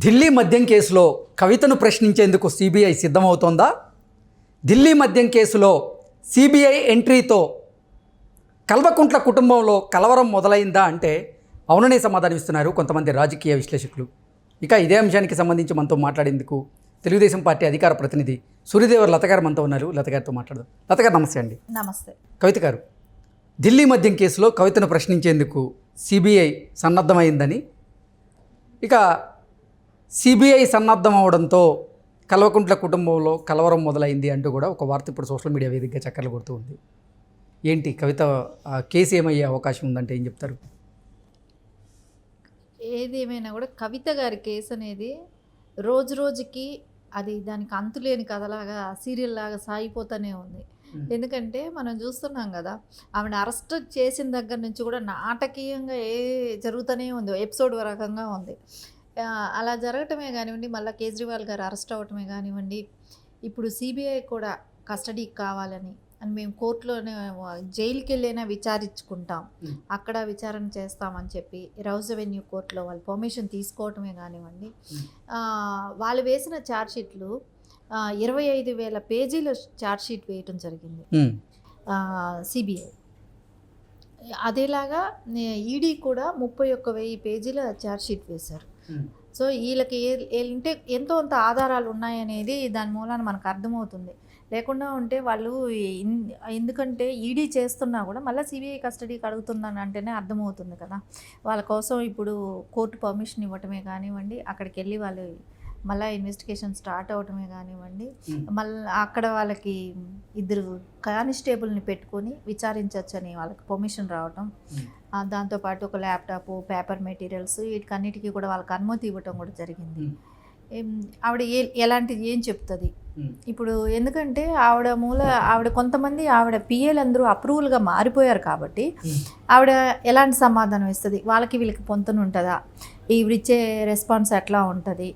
ఢిల్లీ మద్యం కేసులో కవితను ప్రశ్నించేందుకు సిబిఐ సిద్ధమవుతోందా? ఢిల్లీ మద్యం కేసులో సిబిఐ ఎంట్రీతో కల్వకుంట్ల కుటుంబంలో కలవరం మొదలైందా అంటే అవుననే సమాధానం ఇస్తున్నారు కొంతమంది రాజకీయ విశ్లేషకులు. ఇక ఇదే అంశానికి సంబంధించి మనతో మాట్లాడేందుకు తెలుగుదేశం పార్టీ అధికార ప్రతినిధి సూర్యదేవర్ లత గారు మనతో ఉన్నారు. లత గారితో మాట్లాడదాం. లత గారు నమస్తే అండి. నమస్తే. కవిత గారు, ఢిల్లీ మద్యం కేసులో కవితను ప్రశ్నించేందుకు సిబిఐ సన్నద్ధమైందని, ఇక సిబిఐ సన్నద్ధం అవడంతో కల్వకుంట్ల కుటుంబంలో కలవరం మొదలైంది అంటూ కూడా ఒక వార్త ఇప్పుడు సోషల్ మీడియా వేదికగా చక్కర్లు కొడుతూ ఉంది. ఏంటి కవిత కేసు ఏమయ్యే అవకాశం ఉందంటే ఏం చెప్తారు? ఏది ఏమైనా కూడా కవిత గారి కేసు అనేది రోజు రోజుకి అది దానికి అంతులేని కథలాగా సీరియల్ లాగా సాగిపోతూనే ఉంది. ఎందుకంటే మనం చూస్తున్నాం కదా, ఆవిడ అరెస్ట్ చేసిన దగ్గర నుంచి కూడా నాటకీయంగా జరుగుతూనే ఉంది, ఎపిసోడ్ రకంగా ఉంది. అలా జరగటమే కానివ్వండి, మళ్ళీ కేజ్రీవాల్ గారు అరెస్ట్ అవ్వటమే కానివ్వండి, ఇప్పుడు సిబిఐ కూడా కస్టడీకి కావాలని అని మేము కోర్టులోనే జైలుకి వెళ్ళైనా విచారించుకుంటాం, అక్కడ విచారణ చేస్తామని చెప్పి రౌజ్ అవెన్యూ కోర్టులో వాళ్ళు పర్మిషన్ తీసుకోవటమే కానివ్వండి, వాళ్ళు వేసిన ఛార్జ్షీట్లు 25,000 పేజీల ఛార్జ్షీట్ వేయటం జరిగింది సిబిఐ. అదేలాగా ఈడీ కూడా 31,000 పేజీల ఛార్జ్షీట్ వేశారు. సో వీళ్ళకి అంటే ఎంతో అంత ఆధారాలు ఉన్నాయనేది దాని మూలాన మనకు అర్థమవుతుంది. లేకుండా ఉంటే వాళ్ళు ఎందుకంటే ఈడీ చేస్తున్నా కూడా మళ్ళీ సిబిఐ కస్టడీకి అడుగుతుందని అంటేనే అర్థమవుతుంది కదా. వాళ్ళ కోసం ఇప్పుడు కోర్టు పర్మిషన్ ఇవ్వటమే కానివ్వండి, అక్కడికి వెళ్ళి వాళ్ళు మళ్ళీ ఇన్వెస్టిగేషన్ స్టార్ట్ అవటమే కానివ్వండి, మళ్ళీ అక్కడ వాళ్ళకి 2 కానిస్టేబుల్ని పెట్టుకొని విచారించవచ్చని వాళ్ళకి పర్మిషన్ రావటం, దాంతోపాటు ఒక ల్యాప్టాప్, పేపర్ మెటీరియల్స్, వీటికన్నిటికీ కూడా వాళ్ళకి అనుమతి ఇవ్వటం కూడా జరిగింది. ఆవిడ ఎలాంటిది ఏం చెప్తుంది ఇప్పుడు? ఎందుకంటే ఆవిడ కొంతమంది ఆవిడ పిఏలు అందరూ అప్రూవల్గా మారిపోయారు కాబట్టి ఆవిడ ఎలాంటి సమాధానం ఇస్తుంది? వాళ్ళకి వీళ్ళకి పొంతన ఉంటుందా? ఈవిడిచ్చే రెస్పాన్స్ ఎట్లా ఉంటుంది?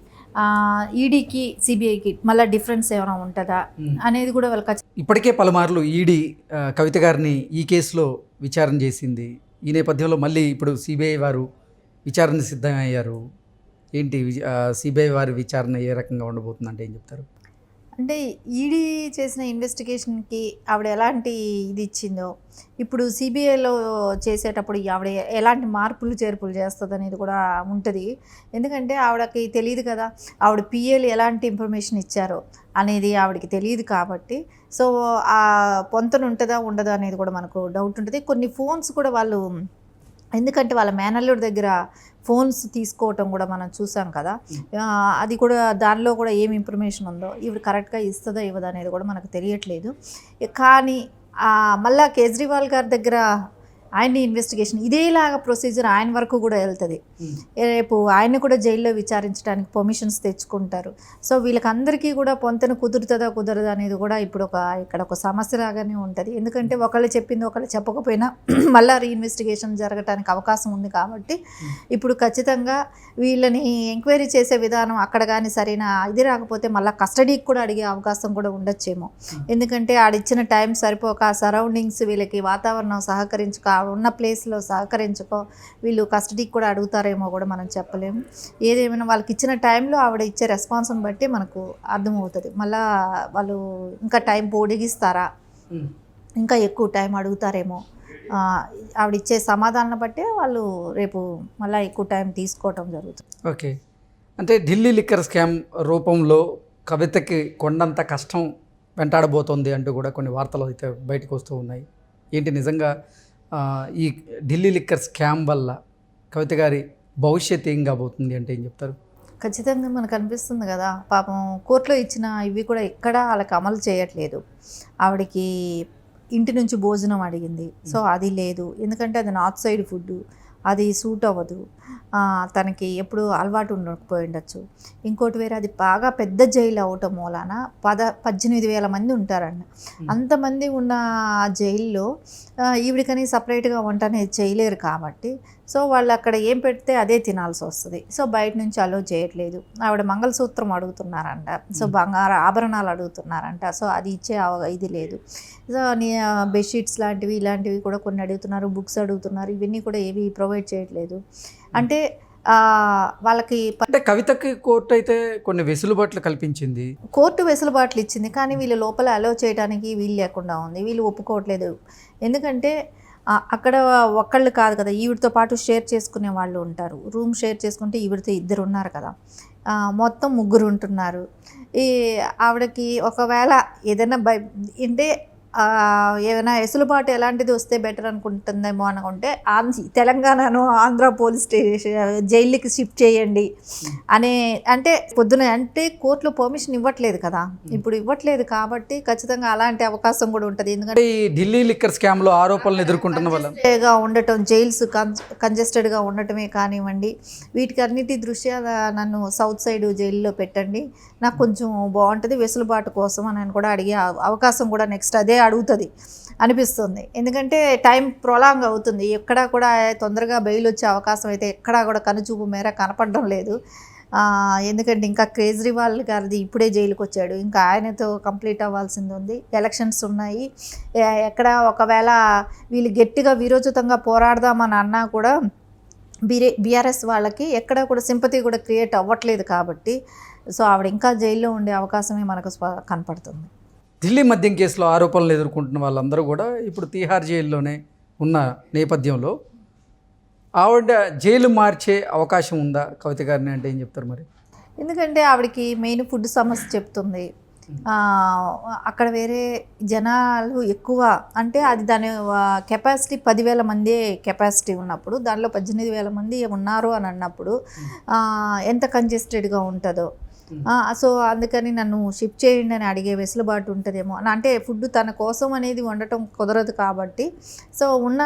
ఈడీకి సిబిఐకి మళ్ళీ డిఫరెన్స్ ఏమైనా ఉంటుందా అనేది కూడా వాళ్ళకి. ఇప్పటికే పలుమార్లు ఈడీ కవిత గారిని ఈ కేసులో విచారణ చేసింది. ఈ నేపథ్యంలో మళ్ళీ ఇప్పుడు సిబిఐ వారు విచారణ సిద్ధమయ్యారు. ఏంటి సిబిఐ వారి విచారణ ఏ రకంగా ఉండబోతుందంటే ఏం చెప్తారు? అంటే ఈడీ చేసిన ఇన్వెస్టిగేషన్కి ఆవిడ ఎలాంటి ఇది ఇచ్చిందో, ఇప్పుడు సిబిఐలో చేసేటప్పుడు ఆవిడ ఎలాంటి మార్పులు చేర్పులు చేస్తుంది అనేది కూడా ఉంటుంది. ఎందుకంటే ఆవిడకి తెలియదు కదా, ఆవిడ పిఏలు ఎలాంటి ఇన్ఫర్మేషన్ ఇచ్చారో అనేది ఆవిడకి తెలియదు కాబట్టి, సో ఆ పొంతన ఉంటుందా ఉండదా అనేది కూడా మనకు డౌట్ ఉంటుంది. కొన్ని ఫోన్స్ కూడా వాళ్ళు, ఎందుకంటే వాళ్ళ మేనల్లుడి దగ్గర ఫోన్స్ తీసుకోవటం కూడా మనం చూసాం కదా, అది కూడా దానిలో కూడా ఏం ఇన్ఫర్మేషన్ ఉందో ఇవి కరెక్ట్గా ఇస్తుందో ఇవ్వదో అనేది కూడా మనకు తెలియట్లేదు. కానీ మళ్ళీ కేజ్రీవాల్ గారి దగ్గర ఆయన్ని ఇన్వెస్టిగేషన్ ఇదేలాగా ప్రొసీజర్ ఆయన వరకు కూడా వెళ్తుంది. రేపు ఆయన కూడా జైల్లో విచారించడానికి పర్మిషన్స్ తెచ్చుకుంటారు. సో వీళ్ళకందరికీ కూడా పొంతన కుదురుతుందా కుదరదా అనేది కూడా ఇప్పుడు ఇక్కడ ఒక సమస్య లాగానే ఉంటుంది. ఎందుకంటే ఒకళ్ళు చెప్పింది ఒకళ్ళు చెప్పకపోయినా మళ్ళీ రీఇన్వెస్టిగేషన్ జరగడానికి అవకాశం ఉంది కాబట్టి ఇప్పుడు ఖచ్చితంగా వీళ్ళని ఎంక్వైరీ చేసే విధానం అక్కడ కానీ సరైన ఇది రాకపోతే మళ్ళీ కస్టడీకి కూడా అడిగే అవకాశం కూడా ఉండొచ్చేమో. ఎందుకంటే ఆడిచ్చిన టైం సరిపోక, సరౌండింగ్స్ వీళ్ళకి వాతావరణం సహకరించుక, ఉన్న ప్లేస్లో సహకరించుకో వీళ్ళు కస్టడీకి కూడా అడుగుతారేమో కూడా మనం చెప్పలేము. ఏదేమైనా వాళ్ళకి ఇచ్చిన టైంలో ఆవిడ ఇచ్చే రెస్పాన్స్ని బట్టి మనకు అర్థమవుతుంది. మళ్ళా వాళ్ళు ఇంకా టైం పొడిగిస్తారా, ఇంకా ఎక్కువ టైం అడుగుతారేమో, ఆవిడ ఇచ్చే సమాధానం బట్టే వాళ్ళు రేపు మళ్ళీ ఎక్కువ టైం తీసుకోవటం జరుగుతుంది. ఓకే, అంటే ఢిల్లీ లిక్కర్ స్కామ్ రూపంలో కవితకి కొండంత కష్టం వెంటాడబోతోంది అంటూ కూడా కొన్ని వార్తలు అయితే బయటకు వస్తూ ఉన్నాయి. ఏంటి నిజంగా ఈ ఢిల్లీ లిక్కర్ స్కామ్ వల్ల కవిత గారి భవిష్యత్తు ఏం కాబోతుంది అంటే ఏం చెప్తారు? ఖచ్చితంగా మనకు అనిపిస్తుంది కదా, పాపం కోర్టులో ఇచ్చిన ఇవి కూడా ఎక్కడా వాళ్ళకి అమలు చేయట్లేదు. ఆవిడకి ఇంటి నుంచి భోజనం అడిగింది, సో అది లేదు. ఎందుకంటే అది నార్త్ సైడ్ ఫుడ్, అది సూట్ అవ్వదు, తనకి ఎప్పుడు అలవాటు ఉండకపోయి ఉండొచ్చు. ఇంకోటి వేరే, అది బాగా పెద్ద జైలు అవటం మూలాన 18,000 మంది ఉంటారండి. అంతమంది ఉన్న జైల్లో ఈవిడికని సపరేట్గా వంట అనేది చేయలేరు కాబట్టి, సో వాళ్ళు అక్కడ ఏం పెడితే అదే తినాల్సి వస్తుంది. సో బయట నుంచి అలో చేయట్లేదు. ఆవిడ మంగళసూత్రం అడుగుతున్నారంట, సో బంగారు ఆభరణాలు అడుగుతున్నారంట, సో అది ఇచ్చే ఇది లేదు. సో బెడ్షీట్స్ లాంటివి ఇలాంటివి కూడా కొన్ని అడుగుతున్నారు, బుక్స్ అడుగుతున్నారు, ఇవన్నీ కూడా ఏవి ప్రొవైడ్ చేయట్లేదు. అంటే వాళ్ళకి అంటే కవితకి కోర్టు అయితే కొన్ని వెసులుబాట్లు కల్పించింది. కోర్టు వెసులుబాట్లు ఇచ్చింది, కానీ వీళ్ళు లోపల అలో చేయడానికి వీలు లేకుండా ఉంది. వీళ్ళు ఒప్పుకోవట్లేదు. ఎందుకంటే అక్కడ ఒక్కళ్ళు కాదు కదా, ఈవిడితో పాటు షేర్ చేసుకునే వాళ్ళు ఉంటారు. రూమ్ షేర్ చేసుకుంటే ఈవిడితో 2 ఉన్నారు కదా, మొత్తం 3 ఉంటున్నారు. ఈ ఆవిడకి ఒకవేళ ఏదైనా అంటే ఏమైనా వెసులుబాటు ఎలాంటిది వస్తే బెటర్ అనుకుంటుందేమో అనుకుంటే తెలంగాణను ఆంధ్ర పోలీస్ స్టేషన్ జైలుకి షిఫ్ట్ చేయండి అనే, అంటే పొద్దున అంటే కోర్టులో పర్మిషన్ ఇవ్వట్లేదు కదా, ఇప్పుడు ఇవ్వట్లేదు కాబట్టి ఖచ్చితంగా అలాంటి అవకాశం కూడా ఉంటుంది. ఎందుకంటే ఈ ఢిల్లీ లిక్కర్ స్కామ్ లో ఆరోపణలు ఎదుర్కొంటున్న వాళ్ళ గా ఉండటం, జైల్స్ కంజెస్టెడ్గా ఉండటమే కానివ్వండి, వీటికి అన్నిటి దృష్ట్యా నన్ను సౌత్ సైడ్ జైల్లో పెట్టండి, నాకు కొంచెం బాగుంటుంది వెసులుబాటు కోసం అని కూడా అడిగే అవకాశం కూడా నెక్స్ట్ అదే అడుగుతుంది అనిపిస్తుంది. ఎందుకంటే టైం ప్రొలాంగ్ అవుతుంది, ఎక్కడా కూడా తొందరగా బెయిల్ వచ్చే అవకాశం అయితే ఎక్కడా కూడా కనుచూపు మేర కనపడడం లేదు. ఎందుకంటే ఇంకా కేజ్రీవాల్ గారిది ఇప్పుడే జైలుకి వచ్చాడు, ఇంకా ఆయనతో కంప్లీట్ అవ్వాల్సింది ఉంది. ఎలక్షన్స్ ఉన్నాయి, ఎక్కడ ఒకవేళ వీళ్ళు గట్టిగా విరోచితంగా పోరాడదామని అన్నా కూడా బీఆర్ఎస్ వాళ్ళకి ఎక్కడ కూడా సింపతి కూడా క్రియేట్ అవ్వట్లేదు కాబట్టి, సో ఆవిడ ఇంకా జైల్లో ఉండే అవకాశమే మనకు కనపడుతుంది. ఢిల్లీ మద్యం కేసులో ఆరోపణలు ఎదుర్కొంటున్న వాళ్ళందరూ కూడా ఇప్పుడు తీహార్ జైల్లోనే ఉన్న నేపథ్యంలో ఆవిడ జైలు మార్చే అవకాశం ఉందా కవిత గారిని అంటే ఏం చెప్తారు మరి? ఎందుకంటే ఆవిడకి మెయిన్ ఫుడ్ సమస్య చెప్తుంది. అక్కడ వేరే జనాలు ఎక్కువ, అంటే అది దాని కెపాసిటీ 10,000 మంది కెపాసిటీ ఉన్నప్పుడు దానిలో 18,000 మంది ఉన్నారు అని అన్నప్పుడు ఎంత కంజెస్టెడ్గా ఉంటుందో. సో అందుకని నన్ను షిఫ్ట్ చేయండి అని అడిగే వెసులుబాటు ఉంటుందేమో, అంటే ఫుడ్ తన కోసం అనేది వండటం కుదరదు కాబట్టి, సో ఉన్న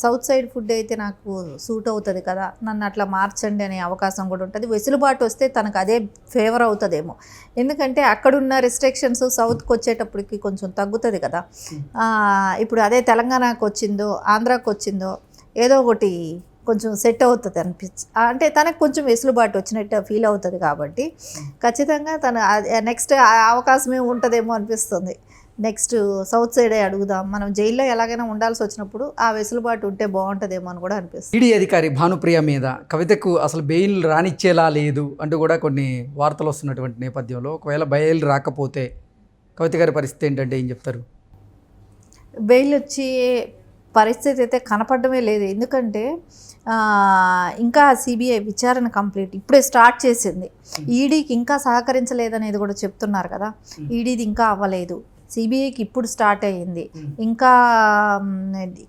సౌత్ సైడ్ ఫుడ్ అయితే నాకు సూట్ అవుతుంది కదా, నన్ను అట్లా మార్చండి అనే అవకాశం కూడా ఉంటుంది. వెసులుబాటు వస్తే తనకు అదే ఫేవర్ అవుతుందేమో, ఎందుకంటే అక్కడున్న రెస్ట్రిక్షన్స్ సౌత్కి వచ్చేటప్పటికి కొంచెం తగ్గుతుంది కదా. ఇప్పుడు అదే తెలంగాణకు వచ్చిందో ఆంధ్రాకి వచ్చిందో ఏదో ఒకటి కొంచెం సెట్ అవుతుంది అంటే తనకు కొంచెం వెసులుబాటు వచ్చినట్టు ఫీల్ అవుతుంది కాబట్టి ఖచ్చితంగా తను నెక్స్ట్ అవకాశమే ఉంటుందేమో అనిపిస్తుంది. నెక్స్ట్ సౌత్ సైడే అడుగుదాం, మనం జైల్లో ఎలాగైనా ఉండాల్సి వచ్చినప్పుడు ఆ వెసులుబాటు ఉంటే బాగుంటుందేమో అని కూడా అనిపిస్తుంది. ఈడీ అధికారి భానుప్రియ మీద కవితకు అసలు బెయిల్ రానిచ్చేలా లేదు అంటూ కూడా కొన్ని వార్తలు వస్తున్నటువంటి నేపథ్యంలో ఒకవేళ బెయిల్ రాకపోతే కవిత గారి పరిస్థితి ఏంటంటే ఏం చెప్తారు? బెయిల్ వచ్చే పరిస్థితి అయితే కనపడమే లేదు, ఎందుకంటే ఇంకా సిబిఐ విచారణ కంప్లీట్ ఇప్పుడే స్టార్ట్ చేసింది. ఈడీకి ఇంకా సహకరించలేదనేది కూడా చెప్తున్నారు కదా, ఈడీది ఇంకా అవ్వలేదు, సిబిఐకి ఇప్పుడు స్టార్ట్ అయ్యింది, ఇంకా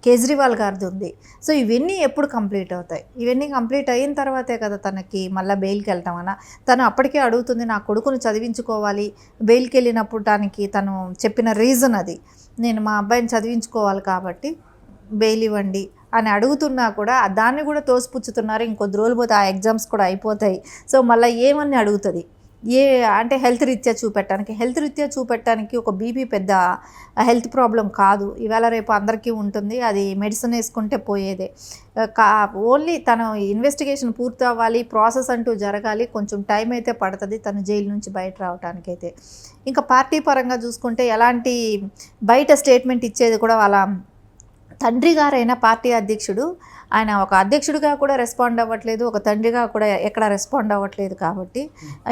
కేజ్రీవాల్ గారిది ఉంది. సో ఇవన్నీ ఎప్పుడు కంప్లీట్ అవుతాయి? ఇవన్నీ కంప్లీట్ అయిన తర్వాతే కదా తనకి మళ్ళీ బెయిల్కి వెళ్తామన్నా. తను అప్పటికే అడుగుతుంది, నా కొడుకును చదివించుకోవాలి, బెయిల్కి వెళ్ళినప్పుడు దానికి తను చెప్పిన రీజన్ అది, నేను మా అబ్బాయిని చదివించుకోవాలి కాబట్టి బెయిల్ ఇవ్వండి అని అడుగుతున్నా కూడా దాన్ని కూడా తోసిపుచ్చుతున్నారు. ఇంకొద్ది రోజులు పోతే ఆ ఎగ్జామ్స్ కూడా అయిపోతాయి. సో మళ్ళీ ఏమని అడుగుతుంది, అంటే హెల్త్ రీత్యా చూపెట్టడానికి ఒక బీపీ పెద్ద హెల్త్ ప్రాబ్లం కాదు, ఇవాళ రేపు అందరికీ ఉంటుంది, అది మెడిసిన్ వేసుకుంటే పోయేదే. ఓన్లీ తను ఇన్వెస్టిగేషన్ పూర్తి అవ్వాలి, ప్రాసెస్ అంటూ జరగాలి, కొంచెం టైం అయితే పడుతుంది తను జైలు నుంచి బయట రావడానికైతే. ఇంకా పార్టీ పరంగా చూసుకుంటే ఎలాంటి బయట స్టేట్మెంట్ ఇచ్చేది కూడా వాళ్ళ తండ్రి గారైన పార్టీ అధ్యక్షుడు, ఆయన ఒక అధ్యక్షుడిగా కూడా రెస్పాండ్ అవ్వట్లేదు, ఒక తండ్రిగా కూడా ఎక్కడ రెస్పాండ్ అవ్వట్లేదు కాబట్టి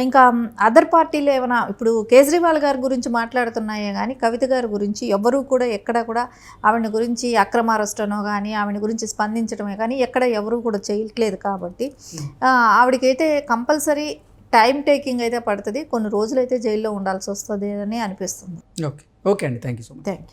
ఇంకా అదర్ పార్టీలు ఏమైనా ఇప్పుడు కేజ్రీవాల్ గారి గురించి మాట్లాడుతున్నాయే కానీ కవిత గారి గురించి ఎవరూ కూడా ఎక్కడ కూడా ఆవిడ గురించి అక్రమ అరెస్టనో కానీ ఆవిడ గురించి స్పందించడమే కానీ ఎక్కడ ఎవరూ కూడా చేయట్లేదు కాబట్టి ఆవిడకైతే కంపల్సరీ టైం టేకింగ్ అయితే పడుతుంది, కొన్ని రోజులైతే జైల్లో ఉండాల్సి వస్తుంది అని అనిపిస్తుంది. ఓకే అండి, thank you so much. Thank you.